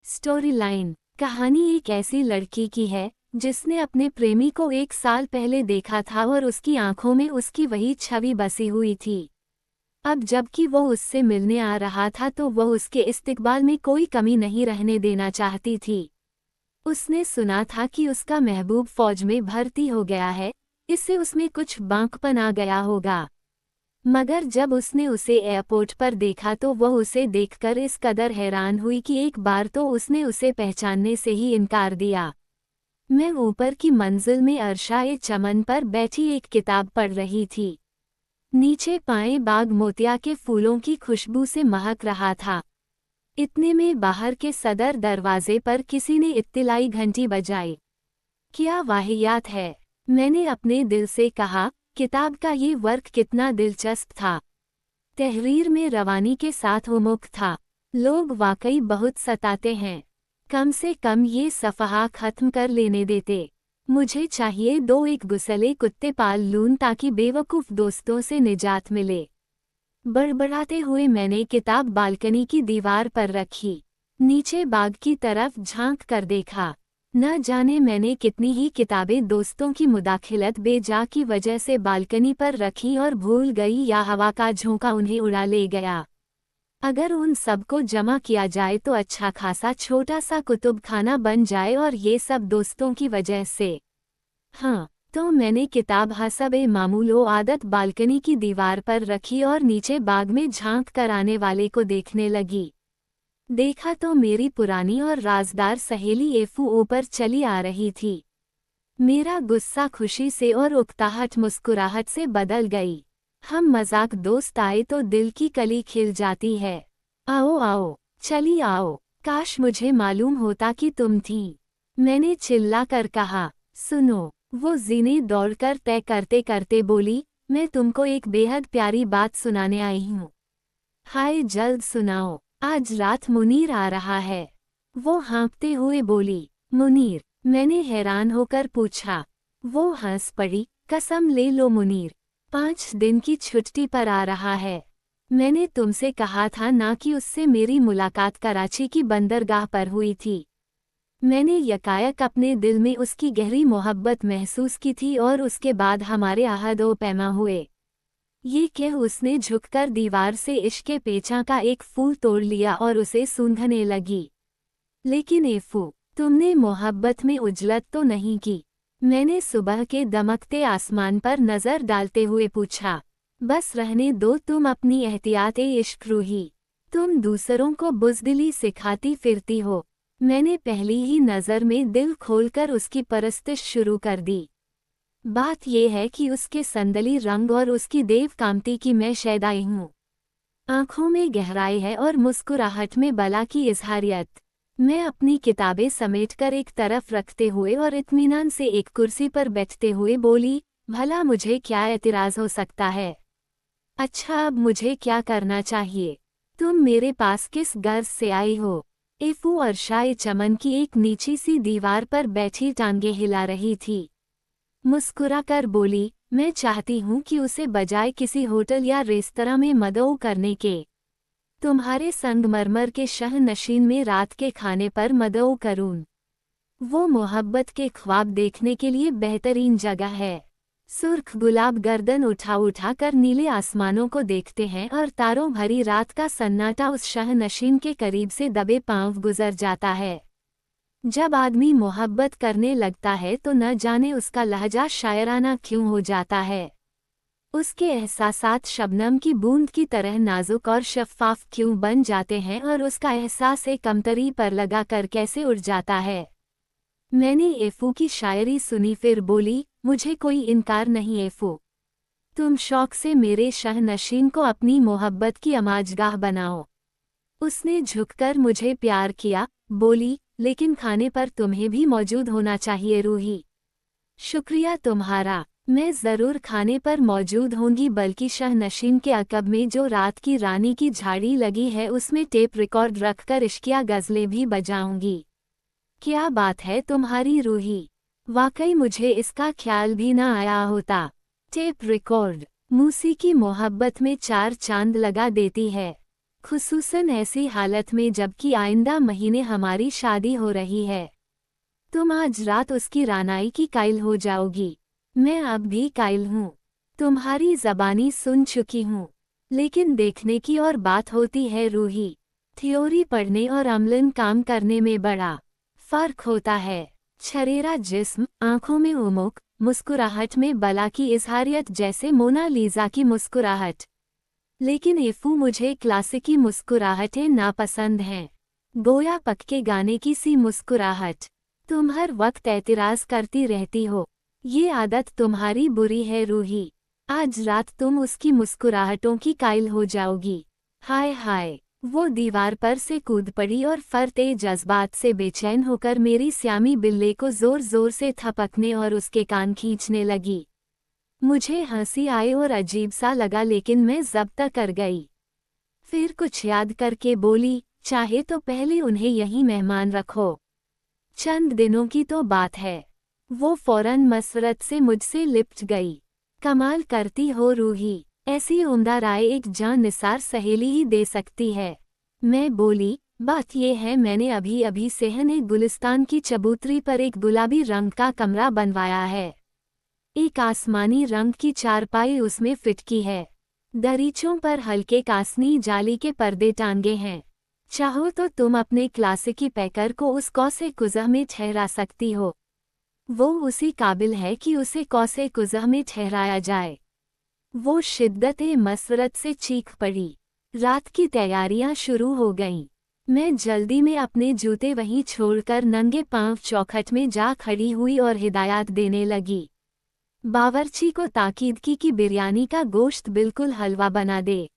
Story line. कहानी एक ऐसी लड़की की है जिसने अपने प्रेमी को 1 साल पहले देखा था और उसकी आंखों में उसकी वही छवि बसी हुई थी। अब जबकि वो उससे मिलने आ रहा था तो वह उसके इस्तकबाल में कोई कमी नहीं रहने देना चाहती थी। उसने सुना था कि उसका महबूब फौज में भर्ती हो गया है, इससे उसमें कुछ बांकपन आ गया होगा। मगर जब उसने उसे एयरपोर्ट पर देखा तो वह उसे देखकर इस कदर हैरान हुई कि एक बार तो उसने उसे पहचानने से ही इनकार दिया। मैं ऊपर की मंजिल में अरशाए चमन पर बैठी एक किताब पढ़ रही थी। नीचे पाए बाग मोतिया के फूलों की खुशबू से महक रहा था। इतने में बाहर के सदर दरवाजे पर किसी ने इत्तिलाई घंटी बजाई। क्या वाहियात है, मैंने अपने दिल से कहा। किताब का ये वर्क कितना दिलचस्प था। तहरीर में रवानी के साथ उन्मुख था। लोग वाकई बहुत सताते हैं, कम से कम ये सफ़हा खत्म कर लेने देते। मुझे चाहिए दो एक गुस्सले कुत्ते पाल लूं ताकि बेवकूफ़ दोस्तों से निजात मिले। बड़बड़ाते हुए मैंने किताब बालकनी की दीवार पर रखी। नीचे बाग की तरफ झांक कर देखा। न जाने मैंने कितनी ही किताबें दोस्तों की मुदाखिलत बेजा की वजह से बालकनी पर रखी और भूल गई या हवा का झोंका उन्हें उड़ा ले गया। अगर उन सबको जमा किया जाए तो अच्छा खासा छोटा सा कुतुब खाना बन जाए, और ये सब दोस्तों की वजह से। हाँ, तो मैंने किताब हसबे मामूलो आदत बालकनी की दीवार पर रखी और नीचे बाग में झांक कर आने वाले को देखने लगी। देखा तो मेरी पुरानी और राजदार सहेली एफू ऊपर चली आ रही थी। मेरा गुस्सा खुशी से और उकताहट मुस्कुराहट से बदल गई। हम मजाक दोस्त आए तो दिल की कली खिल जाती है। आओ आओ, चली आओ, काश मुझे मालूम होता कि तुम थी, मैंने चिल्ला कर कहा। सुनो, वो जीने दौड़कर तय करते करते बोली, मैं तुमको एक बेहद प्यारी बात सुनाने आई हूँ। हाय जल्द सुनाओ, आज रात मुनीर आ रहा है। वो हाँफते हुए बोली। मुनीर? मैंने हैरान होकर पूछा। वो हंस पड़ी। कसम ले लो मुनीर, 5 दिन की छुट्टी पर आ रहा है। मैंने तुमसे कहा था ना कि उससे मेरी मुलाकात कराची की बंदरगाह पर हुई थी। मैंने यकायक अपने दिल में उसकी गहरी मोहब्बत महसूस की थी और उसके बाद हमारे अहद व पैमा हुए। ये कह उसने झुककर दीवार से इश्क के पेचा का एक फूल तोड़ लिया और उसे सूंघने लगी। लेकिन एफू, तुमने मोहब्बत में उजलत तो नहीं की? मैंने सुबह के दमकते आसमान पर नजर डालते हुए पूछा। बस रहने दो तुम अपनी एहतियाते इश्क रूही, तुम दूसरों को बुज़दिली सिखाती फिरती हो। मैंने पहली ही नज़र में दिल खोलकर उसकी परस्तिश शुरू कर दी। बात यह है कि उसके संदली रंग और उसकी देव कामती की मैं शैदाई हूँ। आंखों में गहराई है और मुस्कुराहट में बला की इजहारियत। मैं अपनी किताबें समेटकर एक तरफ रखते हुए और इत्मीनान से एक कुर्सी पर बैठते हुए बोली, भला मुझे क्या एतराज़ हो सकता है? अच्छा, अब मुझे क्या करना चाहिए? तुम मेरे पास किस गर्ज से आई हो? एफू अरशाए चमन की एक नीची सी दीवार पर बैठी टांगे हिला रही थी। मुस्कुराकर बोली, मैं चाहती हूँ कि उसे बजाय किसी होटल या रेस्तरां में मदऊ करने के, तुम्हारे संगमरमर के शह नशीन में रात के खाने पर मदऊ करूँ। वो मोहब्बत के ख्वाब देखने के लिए बेहतरीन जगह है। सुर्ख गुलाब गर्दन उठा उठा कर नीले आसमानों को देखते हैं और तारों भरी रात का सन्नाटा उस शह नशीन के करीब से दबे पांव गुजर जाता है। जब आदमी मोहब्बत करने लगता है तो न जाने उसका लहजा शायराना क्यों हो जाता है। उसके एहसासात शबनम की बूंद की तरह नाजुक और शफ़ाफ क्यों बन जाते हैं और उसका एहसास एक कमतरी पर लगा कर कैसे उड़ जाता है। मैंने एफू की शायरी सुनी, फिर बोली, मुझे कोई इनकार नहीं एफू, तुम शौक से मेरे शह नशीन को अपनी मोहब्बत की अमाजगाह बनाओ। उसने झुककर मुझे प्यार किया, बोली, लेकिन खाने पर तुम्हें भी मौजूद होना चाहिए रूही। शुक्रिया तुम्हारा, मैं ज़रूर खाने पर मौजूद होंगी, बल्कि शह नशीन के अकब में जो रात की रानी की झाड़ी लगी है उसमें टेप रिकॉर्ड रखकर इश्किया गज़लें भी बजाऊंगी। क्या बात है तुम्हारी रूही, वाकई मुझे इसका ख्याल भी न आया होता। टेप रिकॉर्ड मूसीकी मोहब्बत में 4 चांद लगा देती है। खुसूसन ऐसी हालत में जबकि आइंदा महीने हमारी शादी हो रही है। तुम आज रात उसकी रानाई की कायल हो जाओगी। मैं अब भी कायल हूँ। तुम्हारी ज़बानी सुन चुकी हूँ, लेकिन देखने की और बात होती है रूही। थ्योरी पढ़ने और अमलन काम करने में बड़ा फर्क होता है। छरेरा जिस्म, आंखों में उमंग, मुस्कुराहट में बला की इजहारियत, जैसे मोनालिसा की मुस्कुराहट। लेकिन एफू, मुझे क्लासिकी मुस्कुराहटें नापसंद हैं। गोया पक्के गाने की सी मुस्कुराहट। तुम हर वक्त एतराज करती रहती हो। ये आदत तुम्हारी बुरी है रूही। आज रात तुम उसकी मुस्कुराहटों की कायल हो जाओगी। हाय हाय। वो दीवार पर से कूद पड़ी और फरते जज्बात से बेचैन होकर मेरी श्यामी बिल्ले को जोर जोर से थपकने और उसके कान खींचने लगी। मुझे हंसी आई और अजीब सा लगा, लेकिन मैं ज़ब्त कर गई। फिर कुछ याद करके बोली, चाहे तो पहले उन्हें यहीं मेहमान रखो। चंद दिनों की तो बात है। वो फौरन मसरत से मुझसे लिपट गई। कमाल करती हो रूही, ऐसी उम्दा राय एक जान निसार सहेली ही दे सकती है। मैं बोली, बात ये है, मैंने अभी अभी सेहने गुलिस्तान की चबूतरी पर एक गुलाबी रंग का कमरा बनवाया है। एक आसमानी रंग की चारपाई उसमें फिट की है। दरीचों पर हल्के कासनी जाली के पर्दे टांगे हैं। चाहो तो तुम अपने क्लासिकी पैकर को उस कौसे कुज़ह में ठहरा सकती हो। वो उसी काबिल है कि उसे कौसे कुज़ह में ठहराया जाए। वो शिद्दत-ए मसरत से चीख पड़ी। रात की तैयारियां शुरू हो गईं। मैं जल्दी में अपने जूते वहीं छोड़कर नंगे पांव चौखट में जा खड़ी हुई और हिदायत देने लगी। बावर्ची को ताकीद की कि बिरयानी का गोश्त बिल्कुल हलवा बना दे,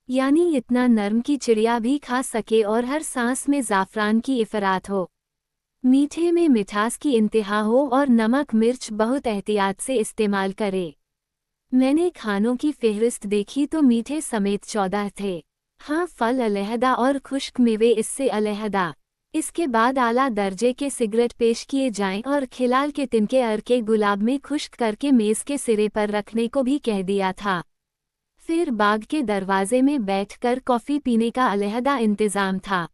यानी इतना नरम कि चिड़िया भी खा सके और हर सांस में ज़ाफ़रान की इफ़रात हो। मीठे में मिठास की इंतहा हो और नमक मिर्च बहुत एहतियात से इस्तेमाल करे। मैंने खानों की फ़हरिस्त देखी तो मीठे समेत 14 थे। हाँ, फल अलहदा और खुश्क मेवे इससे अलहदा। इसके बाद आला दर्जे के सिगरेट पेश किए जाएं और खिलाल के तिनके अरके गुलाब में खुश्क करके मेज़ के सिरे पर रखने को भी कह दिया था। फिर बाग के दरवाजे में बैठकर कॉफ़ी पीने का अलहदा इंतज़ाम था।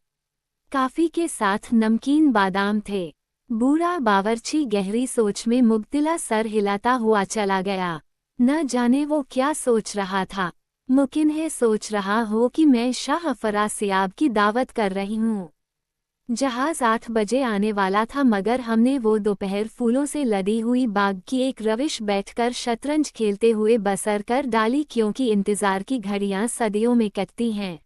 काफ़ी के साथ नमकीन बादाम थे। बूढ़ा बावर्ची गहरी सोच में मुब्तला सर हिलाता हुआ चला गया। न जाने वो क्या सोच रहा था। मुमकिन है सोच रहा हो कि मैं शाह फरासियाब की दावत कर रही हूँ। जहाज़ 8 बजे आने वाला था, मगर हमने वो दोपहर फूलों से लदी हुई बाग की एक रविश बैठकर शतरंज खेलते हुए बसर कर डाली, क्योंकि इंतज़ार की घड़ियां सदियों में कटती हैं।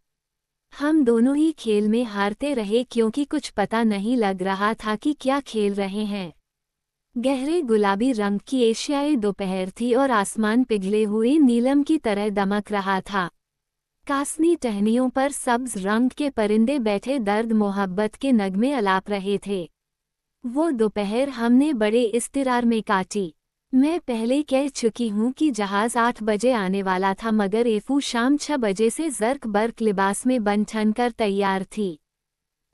हम दोनों ही खेल में हारते रहे, क्योंकि कुछ पता नहीं लग रहा था कि क्या खेल रहे हैं। गहरे गुलाबी रंग की एशियाई दोपहर थी और आसमान पिघले हुए नीलम की तरह दमक रहा था। कासनी टहनियों पर सब्ज रंग के परिंदे बैठे दर्द मोहब्बत के नगमे अलाप रहे थे। वो दोपहर हमने बड़े इस्तिरार में काटी। मैं पहले कह चुकी हूँ कि जहाज़ 8 बजे आने वाला था, मगर एफू शाम 6 बजे से जर्क बर्क लिबास में बन ठन कर तैयार थी।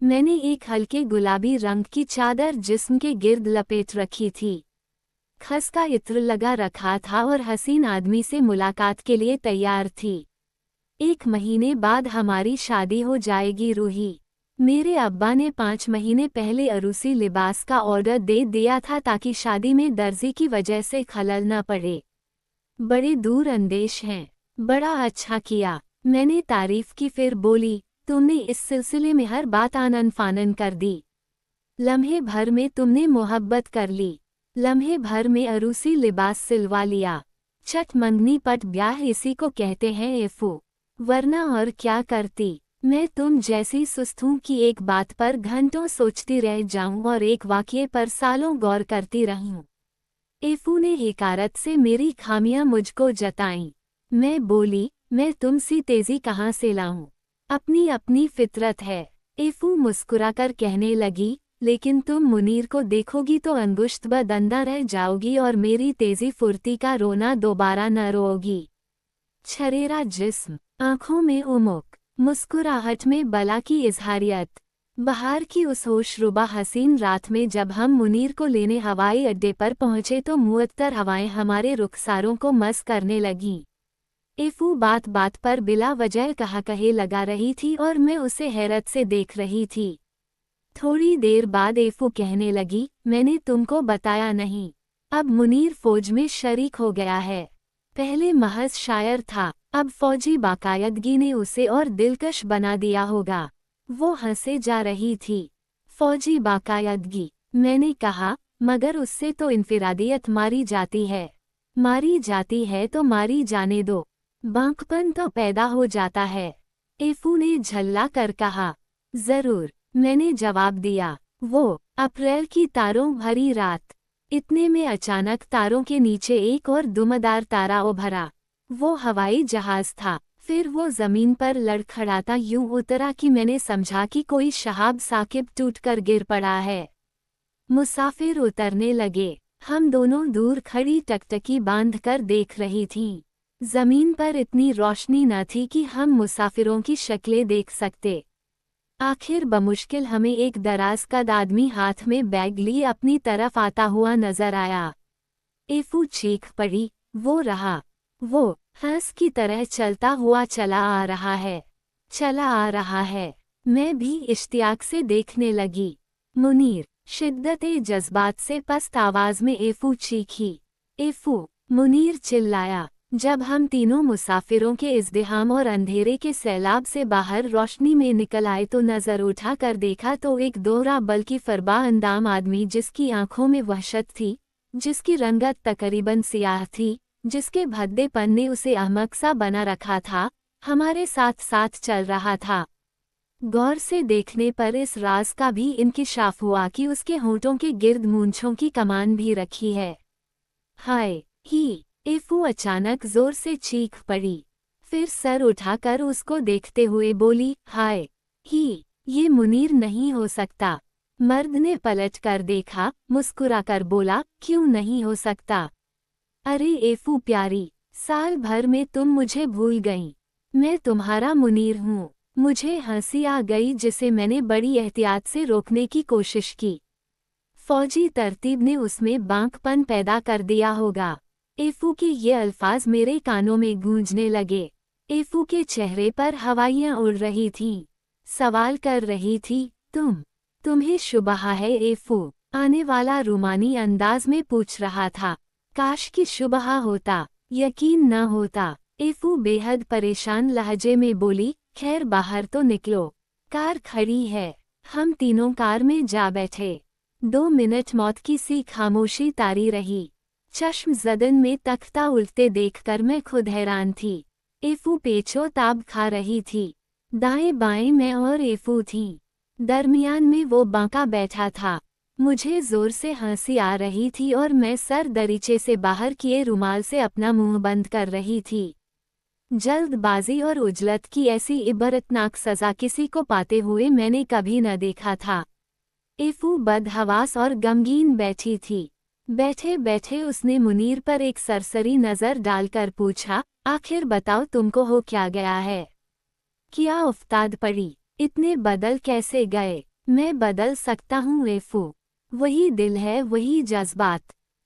मैंने एक हल्के गुलाबी रंग की चादर जिस्म के गिर्द लपेट रखी थी। खस का इत्र लगा रखा था और हसीन आदमी से मुलाकात के लिए तैयार थी। 1 महीने बाद हमारी शादी हो जाएगी रूही। मेरे अब्बा ने 5 महीने पहले अरूसी लिबास का ऑर्डर दे दिया था, ताकि शादी में दर्जी की वजह से खलल न पड़े। बड़े दूर अंदेश हैं। बड़ा अच्छा किया, मैंने तारीफ की। फिर बोली, तुमने इस सिलसिले में हर बात आनन फानन कर दी। लम्हे भर में तुमने मोहब्बत कर ली। लम्हे भर में अरूसी लिबास सिलवा लिया। छठ मंगनी पट ब्याह इसी को कहते हैं एफू। वरना और क्या करती। मैं तुम जैसी सुस्त हूँ कि एक बात पर घंटों सोचती रह जाऊं और एक वाक़ये पर सालों गौर करती रहूं। एफू ने हिकारत से मेरी खामियां मुझको जताईं। मैं बोली, मैं तुमसी तेजी कहाँ से लाऊं? अपनी अपनी फितरत है। एफू मुस्कुराकर कहने लगी, लेकिन तुम मुनीर को देखोगी तो अंगुश्त ब दंदा रह जाओगी और मेरी तेजी फुर्ती का रोना दोबारा न रोओगी। छरेरा जिस्म, आंखों में उमंग, मुस्कुराहट में बला की इजहारियत। बहार की उस होशरुबा हसीन रात में जब हम मुनीर को लेने हवाई अड्डे पर पहुंचे तो मुअत्तर हवाएं हमारे रुखसारों को मस करने लगीं। एफू बात बात पर बिला वजह कहा कहे लगा रही थी और मैं उसे हैरत से देख रही थी। थोड़ी देर बाद एफू कहने लगी, मैंने तुमको बताया नहीं, अब मुनीर फौज में शरीक हो गया है। पहले महज शायर था, अब फौजी बाकायदगी ने उसे और दिलकश बना दिया होगा। वो हंसे जा रही थी। फौजी बाकायदगी, मैंने कहा, मगर उससे तो इनफिरादियत मारी जाती है। मारी जाती है तो मारी जाने दो, बांकपन तो पैदा हो जाता है। एफू ने झल्ला कर कहा। जरूर, मैंने जवाब दिया। वो अप्रैल की तारों भरी रात। इतने में अचानक तारों के नीचे एक और दुमदार तारा उभरा। वो हवाई जहाज था। फिर वो जमीन पर लड़खड़ाता यूं उतरा कि मैंने समझा कि कोई शहाब साकिब टूटकर गिर पड़ा है। मुसाफिर उतरने लगे। हम दोनों दूर खड़ी टकटकी बांधकर देख रही थीं। जमीन पर इतनी रोशनी न थी कि हम मुसाफिरों की शक्लें देख सकते। आखिर बमुश्किल हमें एक दराज कद आदमी हाथ में बैग लिए अपनी तरफ आता हुआ नजर आया। एफू चीख पड़ी, वो रहा। वो हंस की तरह चलता हुआ चला आ रहा है। चला आ रहा है। मैं भी इश्तियाक से देखने लगी। मुनीर, शिद्दत जज्बात से पस्त आवाज में एफू चीखी। एफू, मुनीर चिल्लाया। जब हम तीनों मुसाफिरों के इज़्दिहाम और अंधेरे के सैलाब से बाहर रोशनी में निकल आए तो नज़र उठा कर देखा तो एक दोहरा बल्कि फरबा अंदाम आदमी, जिसकी आंखों में वहशत थी, जिसकी रंगत तकरीबन सियाह थी, जिसके भद्देपन ने उसे अहमक सा बना रखा था, हमारे साथ साथ चल रहा था। गौर से देखने पर इस राज का भी इंकिशाफ हुआ कि उसके होंठों के गिर्द मूंछों की कमान भी रखी है। हाय ही! एफू अचानक जोर से चीख पड़ी। फिर सर उठाकर उसको देखते हुए बोली, हाय ही! ये मुनीर नहीं हो सकता। मर्द ने पलट कर देखा, मुस्कुराकर बोला, क्यों नहीं हो सकता? अरे एफू प्यारी, साल भर में तुम मुझे भूल गईं। मैं तुम्हारा मुनीर हूँ। मुझे हंसी आ गई जिसे मैंने बड़ी एहतियात से रोकने की कोशिश की। फौजी तरतीब ने उसमें बांकपन पैदा कर दिया होगा। एफू के ये अल्फाज मेरे कानों में गूंजने लगे। एफू के चेहरे पर हवाइयाँ उड़ रही थीं। सवाल कर रही थी, तुम्हें शुबहा है एफू? आने वाला रूमानी अंदाज में पूछ रहा था। काश की शुबहा होता, यकीन न होता। एफू बेहद परेशान लहजे में बोली, खैर बाहर तो निकलो। कार खड़ी है। हम तीनों कार में जा बैठे। 2 मिनट मौत की सी खामोशी तारी रही। चश्म जदन में तख्ता उल्टे देखकर मैं खुद हैरान थी। एफू पेचो ताब खा रही थी। दाएं बाएं मैं और एफू थीं। दरमियान में वो बांका बैठा था। मुझे जोर से हंसी आ रही थी और मैं सर दरीचे से बाहर किए रुमाल से अपना मुंह बंद कर रही थी। जल्दबाजी और उजलत की ऐसी इबरतनाक सजा किसी को पाते हुए मैंने कभी न देखा था। एफू बदहवास और गमगीन बैठी थी। बैठे बैठे उसने मुनीर पर एक सरसरी नज़र डालकर पूछा, आखिर बताओ तुमको हो क्या गया है? क्या उफ्ताद पड़ी? इतने बदल कैसे गए? मैं बदल सकता हूँ एफू। वही दिल है, वही जज्बात।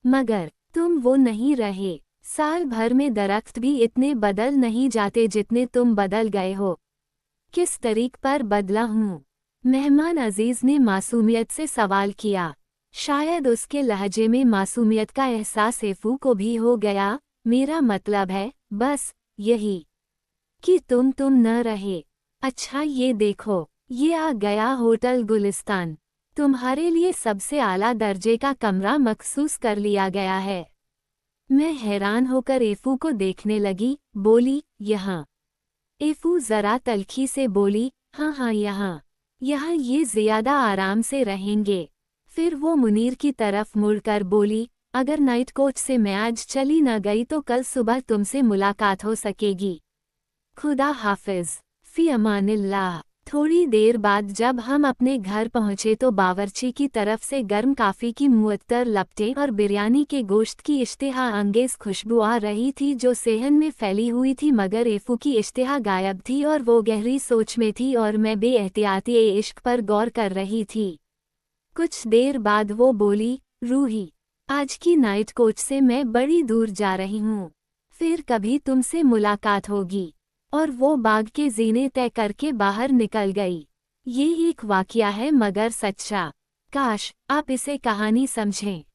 मगर तुम वो नहीं रहे। साल भर में दरख्त भी इतने बदल नहीं जाते जितने तुम बदल गए हो। किस तरीक पर बदला हूँ? मेहमान अजीज ने मासूमियत से सवाल किया। शायद उसके लहजे में मासूमियत का एहसास एफू को भी हो गया। मेरा मतलब है, बस यही कि तुम न रहे। अच्छा ये देखो, ये आ गया होटल गुलिस्तान। तुम्हारे लिए सबसे आला दर्जे का कमरा मखसूस कर लिया गया है। मैं हैरान होकर एफू को देखने लगी, बोली, यहाँ? एफू जरा तल्खी से बोली, हाँ यहाँ ये ज्यादा आराम से रहेंगे। फिर वो मुनीर की तरफ मुड़कर बोली, अगर नाइट कोच से मैं आज चली न गई तो कल सुबह तुमसे मुलाकात हो सकेगी। खुदा हाफिज, फी अमानिल्लाह। थोड़ी देर बाद जब हम अपने घर पहुंचे तो बावर्ची की तरफ से गर्म काफ़ी की मुअत्तर लपटें और बिरयानी के गोश्त की इश्तिहा अंगेज खुशबू आ रही थी जो सेहन में फैली हुई थी, मगर एफू की इश्तिहा गायब थी और वो गहरी सोच में थी और मैं बेएहतियाती इश्क पर गौर कर रही थी। कुछ देर बाद वो बोली, रूही, आज की नाइट कोच से मैं बड़ी दूर जा रही हूँ। फिर कभी तुमसे मुलाकात होगी। और वो बाग के जीने तय करके बाहर निकल गई। ये एक वाकया है मगर सच्चा। काश आप इसे कहानी समझें।